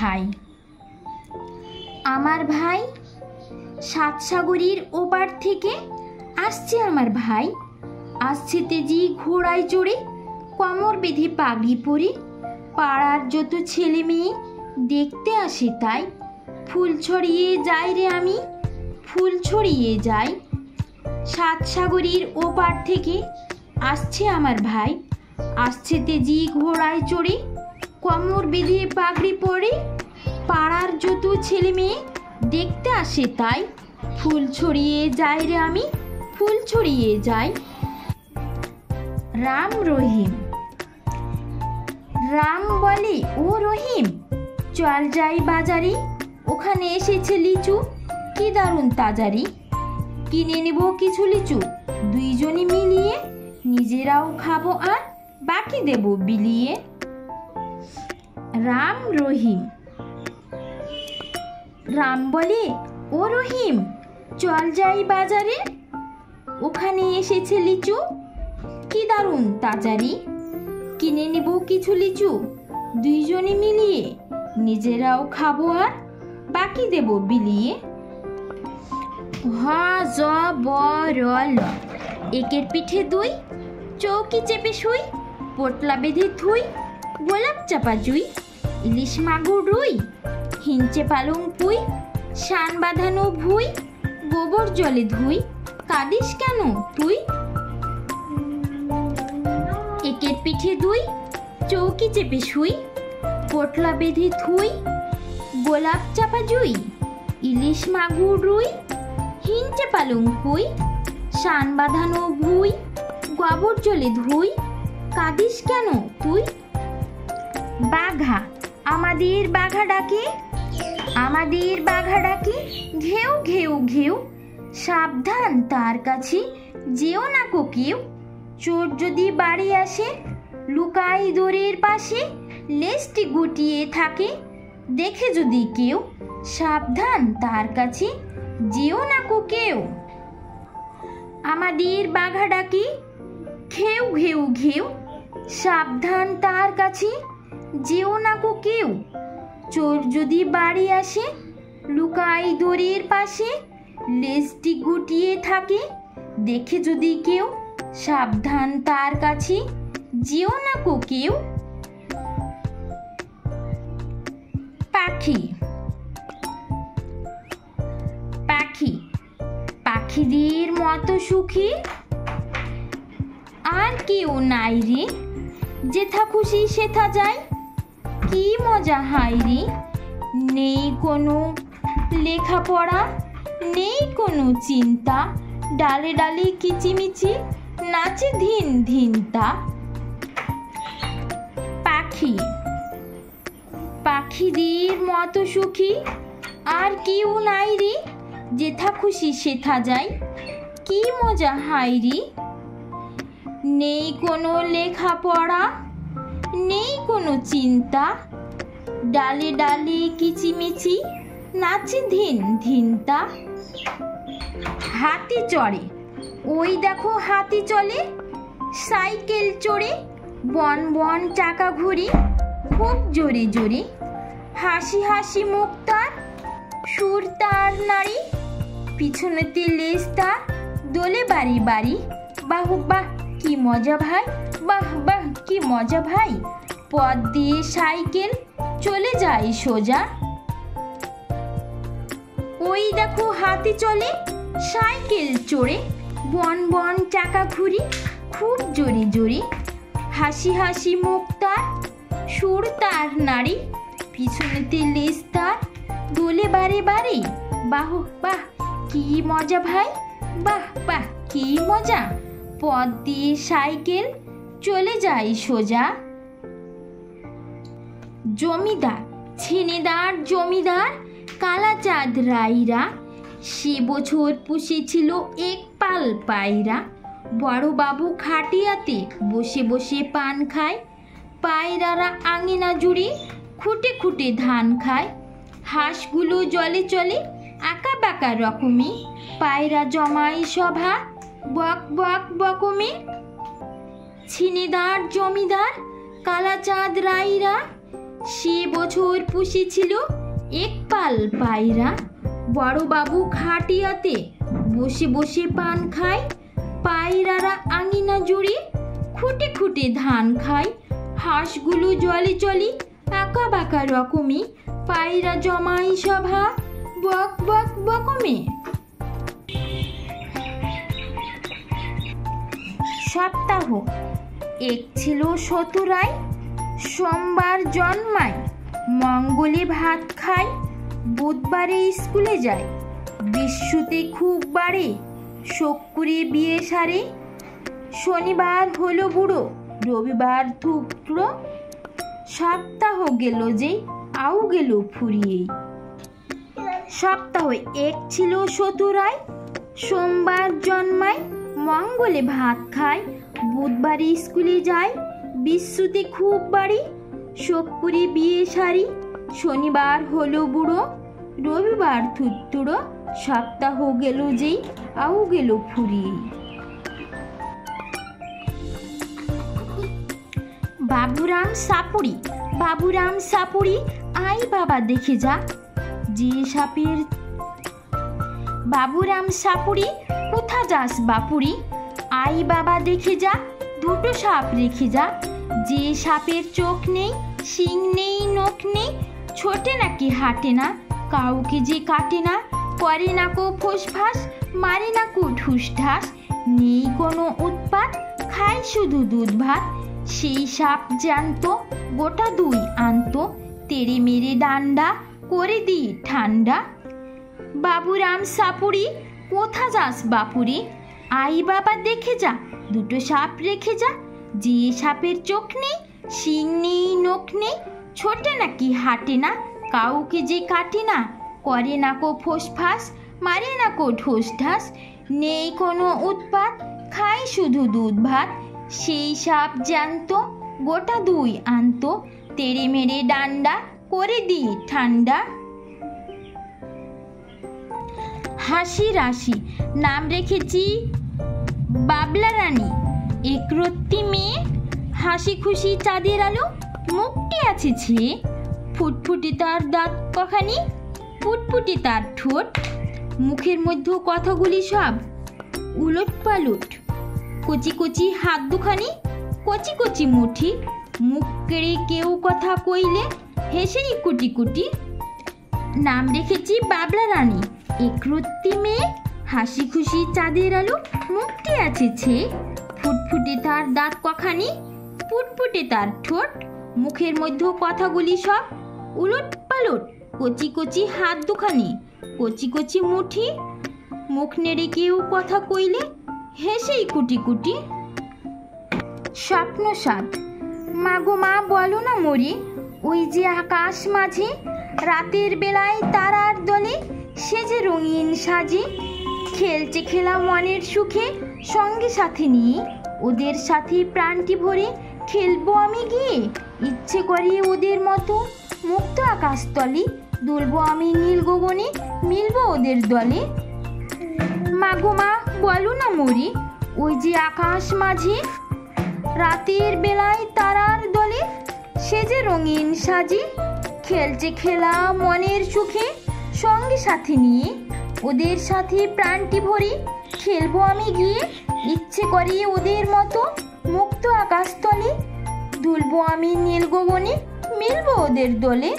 ভাই। আমার ভাই সাত সাগরের ওপার থেকে আসছে। আমার ভাই আসছে তেজি ঘোড়ায় চড়ে, কোমর বেঁধে পাগড়ি পরে। পাড়ার যত ছেলে মেয়ে দেখতে আসে তাই। ফুল ছড়িয়ে যাই রে আমি, ফুল ছড়িয়ে যাই। সাত সাগরের ওপার থেকে আসছে আমার ভাই, আসছে তেজি ঘোড়ায় চড়ে, কোমর বেঁধে পাগড়ি পরে। পাড়ার যত ছেলে মেয়ে দেখতে আসে তাই। ফুল ছড়িয়ে যাই রে আমি, ফুল ছড়িয়ে যাই। রাম রহিম। রাম বলে, ও রহিম চল যাই বাজারে, ওখানে এসেছে লিচু কি দারুণ তাজারি। কিনে নেব কিছু লিচু দুইজনে মিলিয়ে, নিজেরাও খাবো আর বাকি দেব বিলিয়ে। রাম রহিম। রাম বলে, ও রহিম চল যাই বাজারে, ওখানে এসেছে লিচু কি দারুণ তাজারি। কিনে নেব কিছু লিচু দুইজনে মিলিয়ে, নিজেরাও খাবো আর বাকি দেব বিলিয়ে। হ জ ব র ল। একের পিঠে দুই, চৌকি চেপে শুই, পোটলা বেঁধে থুই, গোলাপ চাপা জুই, ইলিশ মাগুর রুই, হিঞ্চে পালং পুই, শান বাঁধানো ভুই, গোবর জলে ধুই, কাঁদিস কেন তুই। একের পিঠে দুই, চৌকি চেপে শুই, পোটলা বেঁধে থুই, গোলাপ চাপা জুই, ইলিশ মাগুর রুই, হিঞ্চে পালং পুই, শান বাঁধানো ভুই, গোবর জলে ধুই, কাঁদিস কেন তুই। বাঘা। আমাদের বাঘা ডাকে, আমাদের বাঘা ডাকে, ঘেউ ঘেউ ঘেউ, সাবধান তার কাছে যেও না কো কেউ। চোর যদি বাড়ি আসে লুকাই দোরের পাশে, লেজটি গুটিয়ে থাকে দেখে যদি কেউ, সাবধান তার কাছে যেও না কো কেউ। আমাদের বাঘা ডাকে, ঘেউ ঘেউ ঘেউ, সাবধান তার কাছে যেও না কো কেউ। চোর যদি বাড়ি আসে লুকাই দোরের পাশে, লেজটি গুটিয়ে থাকে দেখে যদি কেউ, সাবধান তার কাছে যেও না কো কেউ। পাখি। পাখি। পাখিদের মতো সুখী আর কেউ নাই রে, যেথা খুশি সেথা যায় কি মজা হায় রে। নেই কোনো লেখাপড়া, নেই কোনো চিন্তা, ডালে ডালে কিচিমিচি নাচে ধিন ধিনতা। পাখি। পাখিদের মতো সুখী আর কেউ নাই রে, যেথা খুশি সেথা যায় কি মজা হায় রে। নেই কোনো লেখাপড়া, নেই কোনো চিন্তা, ডালে ডালে কিচিমিচি নাচে ধিন ধিনতা। হাতি চড়ে। ওই দেখো হাতি চলে, সাইকেল চড়ে, বন বন চাকা ঘুরি খুব জোরে জোরে। হাসি হাসি মুখ তার, সুর তার নারী, পিছনেতে লেজ তার দোলে বাড়ি বাড়ি। বাহ বাহ কি মজা ভাই, বাহ বাহ কি মজা ভাই, পথ দিয়ে সাইকেল চলে যায় সোজা। ওই দেখো হাতি চলে, সাইকেল চড়ে, বন বন চাকা ঘুরি খুব জোরে জোরে। হাসি হাসি মুখ তার, সুর তার নারী, পিছনেতে লেজ তার দোলে বারে বারে। বাহ বাহ কি মজা ভাই, বাহ বাহ কি মজা, পথ দিয়ে সাইকেল চলে যায় সোজা। জমিদার। ছেনেদার জমিদার কালাচাঁদ রায়রা, সে বছর পুষেছিল এক পাল পায়রা। বড় বাবু খাটিয়াতে বসে বসে পান খায়, পায়রারা আঙিনা জুড়ে খুঁটে খুঁটে ধান খায়। হাঁসগুলো জলে চলে আঁকা বাঁকা রকমে, পায়রা জমায় সভা বক বক বকমে। ছিনেদার জমিদার কালাচাঁদ রায়রা, সে বছর পুষেছিল এক পাল পায়রা। বড়বাবু খাটিয়াতে বসে বসে পান খায়, পায়রারা আঙিনা জুড়ে খুঁটে খুঁটে ধান খায়। হাঁসগুলো জলে জলে আঁকা বাঁকা রকমে, পায়রা জমাই সভা বক বক বকমে। সপ্তাহ এক ছিল শতুরায়, সোমবার জন্মায়, মঙ্গলে ভাত খায়, বুধবারে স্কুলে যায়, বিশুতে খুব বাড়ে, শুক্রে বিয়ে সারে, শনিবার হলো বুড়ো, রবিবার থুকরো। সপ্তাহ গেল যে আউ গেল ফুরিয়ে। সপ্তাহ এক ছিল শতুরায়, সোমবার জন্মায়, মঙ্গলে ভাত খায়, বুধবারে স্কুলে যায়, বিশুতে খুব বাড়ি, শুক্রে বিয়ে সারি, শনিবার হলো বুড়ো, রবিবার থুততুড়ো। সপ্তাহ গেল যেই আউ গেল ফুরিয়ে। বাবুরাম সাপুরি, বাবুরাম সাপুরি, আই বাবা দেখে যা যে সাপের। বাবুরাম সাপুরি, কোথা যাস বাপুরি? আই বাবা দেখে যা, দুটো সাপ রেখে যা। যে সাপের চোখ নেই, শিং নেই, নখ নেই, ছোটে নাকি হাঁটে না, কাউকে যে কাটে না, করে না কো ফোসফাস, মারে না কো ঠুস ঠাস, নেই কোনো উৎপাত, খায় শুধু দুধ ভাত। সেই সাপ জানতো গোটা দুই আনতো, তেরে মেরে ডান্ডা করে দিই ঠান্ডা। বাবুরাম সাপুরি, কোথা যাস বাপুরি? আই বাবা দেখে যা, দুটো সাপ রেখে যা। যে সাপের চোখ নেই, শিং নেই, নখ নেই, ছোটে নাকি হাঁটে না, কাউকে যে কাটে না, করে না কো ফোসফাস, মারে না কো ঠোস ঠাস, নেই কোনো উৎপাত, খায় শুধু দুধ ভাত। সেই সাপ জানতো গোটা দুই আনতো, তেরে মেরে ডান্ডা করে দিই ঠান্ডা। হাসি রাশি, নাম রেখেছি বাবলা রানী। একরত্তি মেয়ে, হাসি খুশি চাঁদের আলো, মুখটি আছে ছেয়ে, ফুটফুটে তার দাঁত কখানি, ফুটফুটে তার ঠোঁট, মুখের মধ্যে কথাগুলি সব উলট পালট, কচি কচি হাত দুখানি, কচি কচি মুঠি, মুখ কেড়ে কেউ কথা কইলে হেসেই কুটি কুটি। নাম রেখেছি বাবলা রানী। একরত্তি মেয়ে, হাসি খুশি চাঁদের আলো, মুখটি আছে ছেয়ে, ফুটফুটে তার দাঁত কখানি, ফুটফুটে তার ঠোঁট, মুখের মধ্যে কথাগুলি সব উলট পালট, কচি কচি হাত দুখানি, কচি কচি মুঠি, মুখ নেড়ে কেউ কথা কইলে হেসেই কুটি কুটি। স্বপ্ন সাত, মাগো মা বলো না মরি, ওই যে আকাশ মাঝে, রাতের বেলায় তারার দলে, সে যে রঙিন সাজে, খেলছে খেলা মনের সুখে, সঙ্গে সাথে নিয়ে, ওদের সাথে প্রাণটি ভরে খেলবো আমি গিয়ে। ইচ্ছে করে ওদের মতো মুক্ত আকাশ তলে, দুলবো আমি নীল গগনে, মিলবো ওদের দলে। মাগো মা বলো না মরি, ওই যে আকাশ মাঝে, রাতের বেলায় তারার দলে, সে যে রঙিন সাজে, খেলছে খেলা মনের সুখে, সঙ্গে সাথে নিয়ে, ওদের সাথে প্রাণটি ভরে খেলবো আমি গিয়ে। ইচ্ছে করে ওদের মতো মুক্ত আকাশ তলে, দুলবো আমি নীল গগনে, মিলবো ওদের দলে।